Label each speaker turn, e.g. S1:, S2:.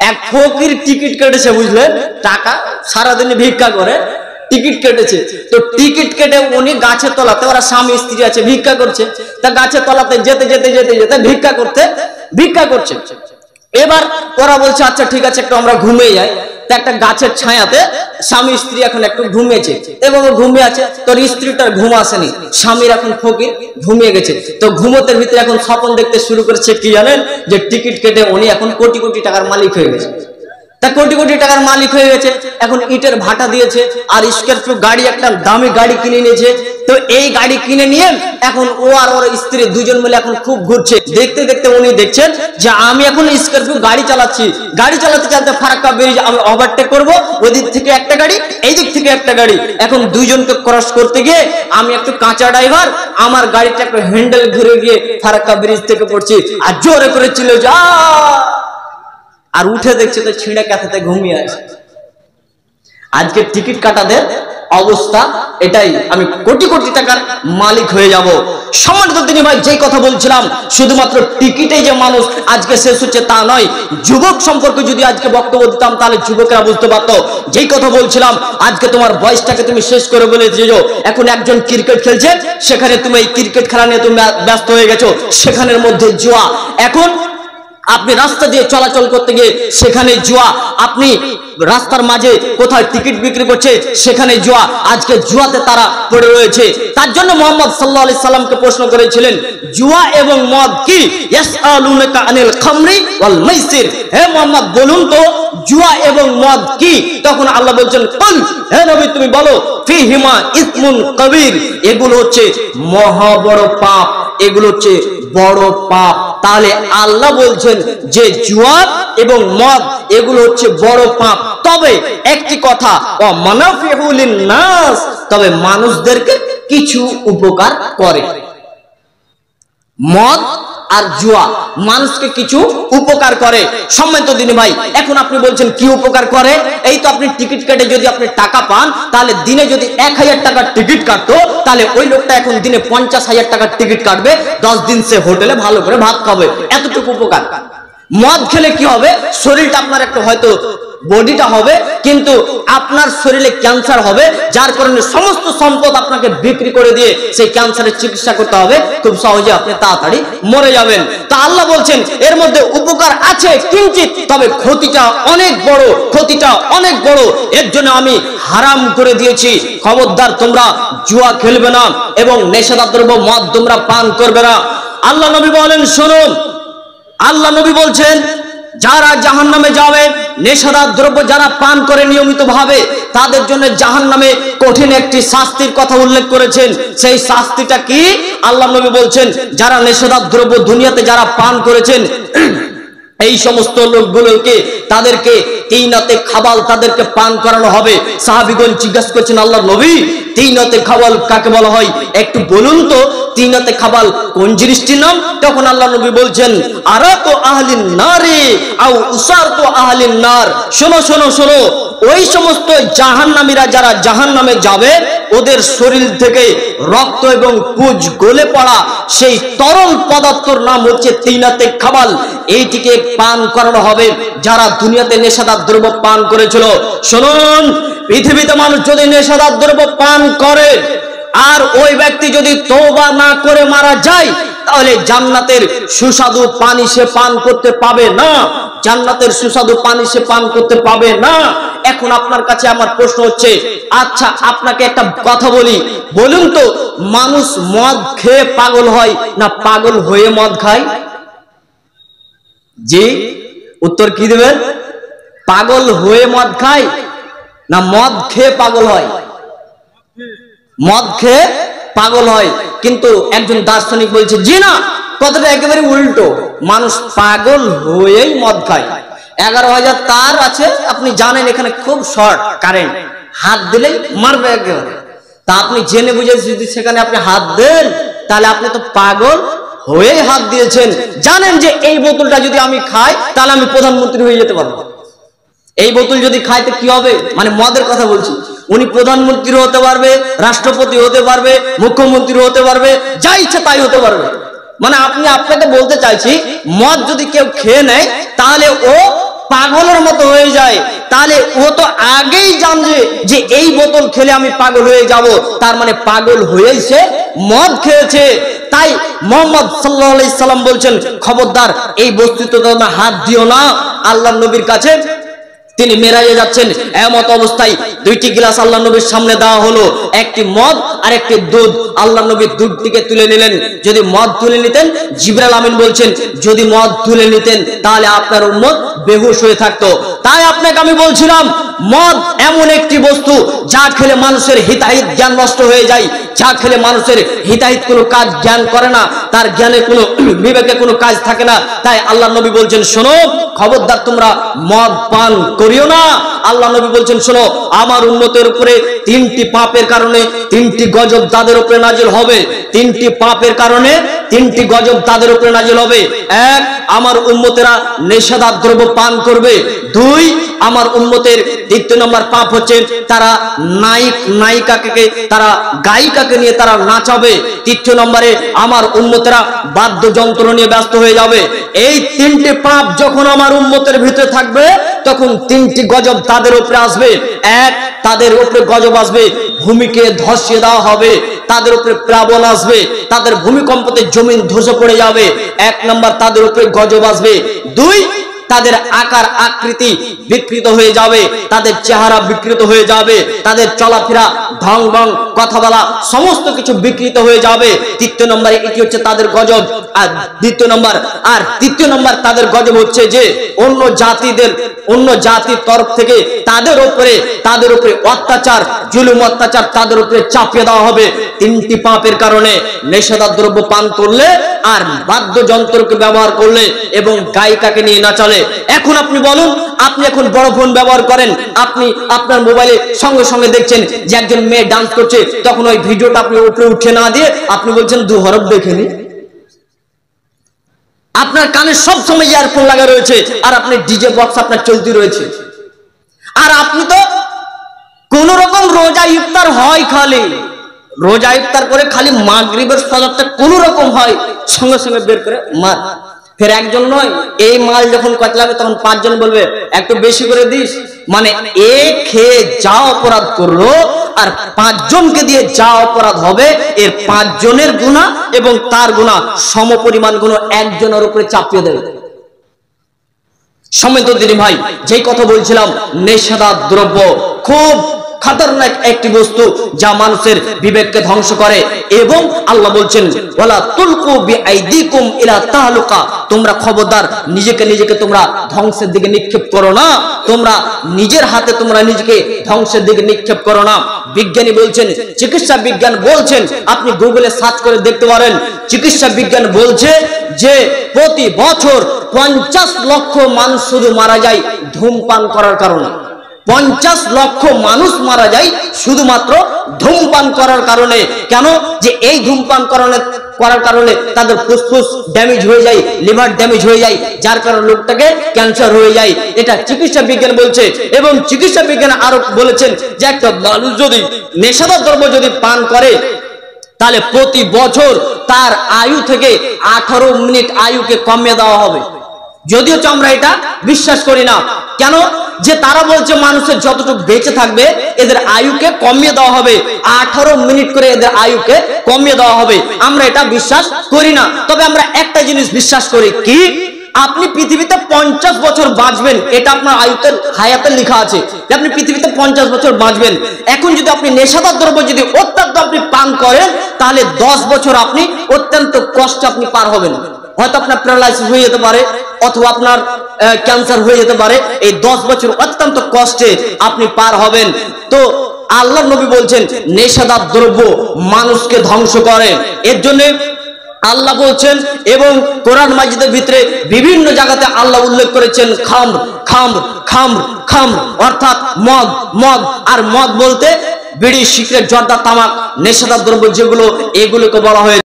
S1: এক ফকির টিকিট কেটেছে, বুঝলেন, টাকা সারাদিনে ভিক্ষা করে টিকিট কেটেছে। তো টিকিট কেটে উনি গাছের তলাতে, ওরা স্বামী স্ত্রী আছে, ভিক্ষা করছে। তা গাছের তলাতে যেতে যেতে যেতে যেতে ভিক্ষা করছে। এবার ওরা বলছে আচ্ছা ঠিক আছে একটু আমরা ঘুমিয়ে যাই। তো একটা গাছের ছায়াতে স্বামী স্ত্রী এখন একটু ঘুমিয়েছে এবং ঘুমিয়ে আছে। তোর স্ত্রীটার ঘুম আসেনি, স্বামীর এখন ফকির ঘুমিয়ে গেছে। তো ঘুমোতের ভিতরে এখন স্বপ্ন দেখতে শুরু করেছে কি জানেন, যে টিকিট কেটে উনি এখন কোটি কোটি টাকার মালিক হয়ে গেছে। তা কোটি কোটি টাকার মালিক হয়ে গেছে, এখন ইটের ভাটা দিয়েছে আর স্করপিও গাড়ি, একটা দামি গাড়ি কিনে নিয়েছে। তো এই গাড়ি কিনে নিয়ে এখন ও আর ওর স্ত্রী দুজন মিলে এখন খুব ঘুরছে। দেখতে দেখতে উনি দেখছেন যে আমি এখন স্করপিও গাড়ি চালাচ্ছি, গাড়ি চালাতে চালাতে ফারাক্কা ব্রিজ আমি ওভারটেক করবো, ওই দিক থেকে একটা গাড়ি, এই দিক থেকে একটা গাড়ি। এখন দুইজনকে ক্রস করতে গিয়ে আমি একটু কাঁচা ড্রাইভার, আমার গাড়িটা একটু হ্যান্ডেল ঘুরে গিয়ে ফারাক্কা ব্রিজ থেকে পড়ছি আর জোরে করে ছিল যা, আর উঠে দেখছে তো ছিঁড়ে কাঁথাতে ঘুমিয়ে আছে। আজকে টিকিট কাটাদের অবস্থা এটাই, আমি কোটি কোটি টাকার মালিক হয়ে যাব। সম্মানিত দিনী ভাই, যেই কথা বলছিলাম শুধুমাত্র টিকিটেই যে মানুষ আজকে শেষ হচ্ছে তা নয়। যুবক সম্পর্কে যদি আজকে বক্তব্য দিতাম তাহলে যুবকরা বুঝতে পারতো। যেই কথা বলছিলাম, আজকে তোমার বয়সটাকে তুমি শেষ করে বলে দিয়েছো। এখন একজন ক্রিকেট খেলছে, সেখানে তুমি এই ক্রিকেট খেলা নিয়ে তুমি ব্যস্ত হয়ে গেছো, সেখানের মধ্যে জুয়া। এখন আপনি রাস্তা দিয়ে চলাচল করতে গিয়ে সেখানে জুয়া, আপনি রাস্তার মাঝে কোথায় টিকিট বিক্রি করছে সেখানে জুয়া, আজকে জুয়াতে তারা পড়ে রয়েছে। তার জন্য মুহাম্মদ সাল্লাল্লাহু আলাইহি সাল্লামকে প্রশ্ন করেছিলেন জুয়া এবং মদ কি, ইয়াসআলুনাকা আনিল খামরি ওয়াল মাইসির, হে মুহাম্মদ বলুন তো জুয়া এবং মদ কি? তখন আল্লাহ বলছেন কুল, হে নবী তুমি বলো, ফিহিমা ইসমুন কবির, এগুলো হচ্ছে মহা বড় পাপ, এগুলো হচ্ছে বড় পাপ। তাহলে আল্লাহ বলছেন যে জুয়া এবং মদ এগুলো হচ্ছে বড় পাপ। তবে একটি কথা, ওয়া মানাফিউল লিন-নাস, তবে মানুষদেরকে কিছু উপকার করে। মদ আর জুয়া মানুষকে কিছু উপকার করে। সম্মানিত দিনী ভাই, এখন আপনি বলছেন কি উপকার করে? এই তো আপনি টিকিট কেটে যদি আপনি টাকা পান, তাহলে দিনে যদি 1000 টাকার টিকিট কাটতো, তাহলে ওই লোকটা এখন দিনে 50,000 টাকার টিকিট কাটবে, 10 দিন সে হোটেলে ভালো করে ভাত খাবে, এতটুকু উপকার। মদ খেলে কি হবে? শরীরটা আপনার একটু হয়তো বডিটা হবে, কিন্তু আপনার শরীরে ক্যান্সার হবে, যার কারণে সমস্ত সম্পদ আপনাকে বিক্রি করে দিয়ে সেই ক্যান্সারের চিকিৎসা করতে হবে, খুব সহজে আপনি তাড়াতাড়ি মরে যাবেন। তা আল্লাহ বলছেন এর মধ্যে উপকার আছে কিঞ্চিত, তবে ক্ষতিটা অনেক বড়, ক্ষতিটা অনেক বড়। এর জন্য আমি হারাম করে দিয়েছি, খবরদার তোমরা জুয়া খেলবে না এবং নেশাদার দ্রব্য মদ তোমরা পান করবে না। আল্লাহ নবী বলেন শুনুন, আল্লাহ নবী বলছেন যারা জাহান্নামে যাবে, নেশাদার দ্রব্য যারা পান করে নিয়মিত ভাবে, তাদের জন্য জাহান্নামে কঠিন একটি শাস্তির কথা উল্লেখ করেছেন। সেই শাস্তিটা কি? আল্লাহ নবী বলছেন যারা নেশাদার দ্রব্য দুনিয়াতে যারা পান করেছেন, এই সমস্ত লোকগুলোকে তাদেরকে তিনতে খাবাল তাদেরকে পান করানো হবে। সাহাবীগণ জিজ্ঞাসা করছেন আল্লাহর নবী তিনতে খাবাল কাকে বলা হয়, একটু বলুন তো তিনতে খাবাল কোন জিনিসটির নাম? তখন আল্লাহ নবী বলছেন আরাকু আহলিন নারি আও উসারতু আহলিন নার। শোনো শোনো শোনো, ওই সমস্ত জাহান্নামীরা যারা জাহান্নামে যাবে, ওদের শরীর থেকে রক্ত এবং পুজ গলে পড়া সেই তরল পদার্থর নাম হচ্ছে তিনতে খাবাল। এইটিকে পান করানো হবে যারা দুনিয়াতে নেশাদার দ্রব্য পান করেছিল। শুনুন, পৃথিবীতে মানুষ যদি নেশাদার দ্রব্য পান করে আর ওই ব্যক্তি যদি তওবা না করে মারা যায়, তাহলে জান্নাতের সুস্বাদু পানি সে পান করতে পাবে না, জান্নাতের সুস্বাদু পানি সে পান করতে পাবে না। এখন আপনার কাছে আমার প্রশ্ন হচ্ছে, আচ্ছা আপনাকে একটা কথা বলি, বলুন তো মানুষ মদ খেয়ে পাগল হয় না পাগল হয়ে মদ খায়? জি, উত্তর কি দেবেন? পাগল হয়ে মদ খায় না মদ খেয়ে পাগল হয়? মদ খেয়ে পাগল হয়। কিন্তু একজন দার্শনিক বলছে জি না, কথাটা একেবারে উল্টো, মানুষ পাগল হয়েই মদ খায়। 11,000 তার আছে, আপনি জানেন এখানে খুব শর্ট কারেন্ট, হাত দিলেই মারবে একেবারে। তা আপনি জেনে বুঝে যদি সেখানে আপনি হাত দেন, তাহলে আপনি তো পাগল হয়ে হাত দিয়েছেন। জানেন যে এই বোতলটা যদি আমি খাই তাহলে আমি প্রধানমন্ত্রী হয়ে যেতে পারবো। এই বোতল যদি খাইতে কি হবে, মানে মদের কথা বলছি, উনি প্রধানমন্ত্রী হতে পারবে, রাষ্ট্রপতি হতে পারবে, মুখ্যমন্ত্রী হতে পারবে, যা ইচ্ছা তাই হতে পারবে। মানে আপনাকে বলতে চাইছি, মদ যদি কেউ খেয়ে নেয় তাহলে ও পাগলের মতো হয়ে যায়, তাহলে ও তো আগেই জানছে যে এই বোতল খেলে আমি পাগল হয়ে যাব, তার মানে পাগল হয়েছে মদ খেয়েছে। তাই মুহাম্মদ সাল্লাল্লাহু আলাইহি সাল্লাম বলছেন, খবরদার এই বস্তুতে তোমরা হাত দিও না। আল্লাহর নবীর কাছে তিনি মেরাজে যাচ্ছেন, এমত অবস্থায় দুইটি গ্লাস আল্লাহ নবীর সামনে দেওয়া হলো, একটি মদ আর একটি দুধ। আল্লাহ নবী দুধটিকে তুলে নিলেন। যদি মদ তুলে নিতেন, জিবরাইল আমিন বলছেন, যদি মদ তুলে নিতেন তাহলে আপনার উম্মত বেহুশ হয়ে থাকতো। তাই আপনাকে আমি বলছিলাম, মদ এমন একটি বস্তু যা খেলে মানুষের হিতাহিত জ্ঞান নষ্ট হয়ে যায়, যা খেলে মানুষের হিতাহিত কোনো কাজ জ্ঞান করে না, তার জ্ঞানে কোনো বিবেকে কোনো কাজ থাকে না। তাই আল্লাহ নবী বলছেন, শোনো খবরদার তোমরা মদ পান করিও না। আল্লাহ নবী বলছেন, শোনো আমার উম্মতের উপরে তিনটি পাপের কারণে তিনটি গজব তাদের উপরে নাজিল হবে। তিনটি পাপের কারণে তিনটি গজব তাদের উপরে নাজিল হবে। এক, আমার উম্মতেরা নেশাদার দ্রব্য পান করবে। দুই, আমার উম্মতের দ্বিতীয় নম্বর পাপ হচ্ছে তারা নায়িকাকে তারা গায়িকাকে নিয়ে তারা নাচাবে। তৃতীয় নম্বরে আমার উম্মতেরা বাদ্যযন্ত্র নিয়ে ব্যস্ত হয়ে যাবে। এই তিনটি পাপ যখন আমার উম্মতের ভিতরে থাকবে, তখন তিনটি গজব তাদের উপরে আসবে। এক, তাদের উপরে গজব আসবে, ভূমিকে ধসিয়ে দেওয়া হবে। তাদের উপরে প্লাবন আসবে, তাদের ভূমিকম্পতে জমিন ধসে পড়ে যাবে। এক নম্বর তাদের উপরে গজব আসবে। দুই, তাদের আকার আকৃতি বিকৃত হয়ে যাবে, তাদের চেহারা বিকৃত হয়ে যাবে, তাদের চলাফেরা ঢং ঢং কথা বলা সমস্ত কিছু বিকৃত হয়ে যাবে। তৃতীয় নম্বরে এটি হচ্ছে তাদের গজব। আর তৃতীয় নম্বর তাদের গজব হচ্ছে যে অন্য জাতির তরফ থেকে তাদের উপরে অত্যাচার, জুলুম অত্যাচার তাদের উপরে চাপিয়ে দেওয়া হবে। তিনটি পাপের কারণে নেশাদার দ্রব্য পান করলে আর বাদ্যযন্ত্রকে ব্যবহার করলে এবং গায়িকাকে নিয়ে নাচালে। এখন আপনি বলুন, আপনি এখন বড় ফোন ব্যবহার করেন, আপনি আপনার মোবাইলে সঙ্গে সঙ্গে দেখছেন যে একজন মেয়ে ডান্স করছে, তখন ওই ভিডিওটা আপনি উপরে উঠে না দিয়ে আপনি বলছেন দু হরফ দেখে নি। আপনার কানে সব সময় ইয়ারফোন লাগা রয়েছে আর আপনি ডিজে বক্স আপনার চলতি রয়েছে। আর আপনি তো কোন রকম রোজা ইফতার হয়, খালি রোজা ইফতার করে খালি মাগরিবের সালাতটা কোন রকম হয়, সঙ্গে সঙ্গে বের করে মার। ফের একজন নয়, এই মাল যখন কতলাবে তখন পাঁচজন বলবে একটু বেশি করে দিস। মানে এ খেয়ে যা অপরাধ করলো আর পাঁচজনকে দিয়ে যা অপরাধ হবে, এর পাঁচজনের গুনাহ এবং তার গুনাহ সমপরিমাণ গুনাহ একজনের উপরে চাপিয়ে দেবে। সম্মানিত দিনী ভাই, যেই কথা বলছিলাম, নেশাদার দ্রব্য খুব খতরনাক একটি বস্তু যা মানুষের বিবেককে ধ্বংস করে। এবং আল্লাহ বলছেন, ওয়ালা তুলকু বিআইদিকুম ইলা তাহলুকা, তোমরা খবরদার নিজেকে তোমরা ধ্বংসের দিকে নিক্ষেপ করো না। তোমরা নিজের হাতে তোমরা নিজেকে ধ্বংসের দিকে নিক্ষেপ করো না। বিজ্ঞানী বলছেন, চিকিৎসা বিজ্ঞান বলছেন, আপনি গুগলে সার্চ করে দেখতে পারেন, চিকিৎসা বিজ্ঞান বলছে যে প্রতি বছর 50 লক্ষ মানুষ শুধু মারা যায় ধূমপান করার কারণে। 50 লক্ষ মানুষ মারা যায় শুধুমাত্র ধূমপান করার কারণে। কেন? যে এই ধূমপান করার কারণে তাদের ফুসফুস ড্যামেজ হয়ে যায়, লিভার ড্যামেজ হয়ে যায়, যার কারণে লোকটাকে ক্যান্সার হয়ে যায়। এটা চিকিৎসা বিজ্ঞান বলছে। এবং চিকিৎসা বিজ্ঞান আরো বলেছেন যে একটা মানুষ যদি নেশাদার দ্রব্য যদি পান করে, তাহলে প্রতি বছর তার আয়ু থেকে 18 মিনিট আয়ুকে কমিয়ে দেওয়া হবে। যদিও আমরা এটা বিশ্বাস করি না। কেন? যে তারা বলছে মানুষের যতটুকু বেঁচে থাকবে এদের আয়ুকে কমিয়ে দেওয়া হবে, 18 মিনিট করে এদের আয়ুকে কমিয়ে দেওয়া হবে। আমরা এটা বিশ্বাস করি না। তবে আমরা একটা জিনিস বিশ্বাস করি, কি আপনি পৃথিবীতে 50 বছর বাঁচবেন, এটা আপনার হায়াতে লেখা আছে যে আপনি পৃথিবীতে 50 বছর বাঁচবেন। এখন যদি আপনি নেশাদার দ্রব্য যদি অত্যন্ত আপনি পান করেন, তাহলে 10 বছর আপনি অত্যন্ত কষ্টে আপনি পার হবেন। হয়তো আপনার প্যারালাইসিস হয়ে যেতে পারে, অথবা আপনার ক্যান্সার হয়ে যেতে পারে। এই 10 বছর অত্যন্ত কষ্টে আপনি পার হবেন। তো আল্লাহর নবী বলছেন নেশাদার দ্রব্য মানুষকে ধ্বংস করে। এর জন্য আল্লাহ বলছেন, এবং কোরআন মাজিদের ভিতরে বিভিন্ন জায়গাতে আল্লাহ উল্লেখ করেছেন খামর খামর খামর খামর, অর্থাৎ মদ মদ। আর মদ বলতে বিড়ি, সিগারেট, জর্দা, তামাক, নেশাদার দ্রব্য যেগুলো, এগুলোকে বলা হয়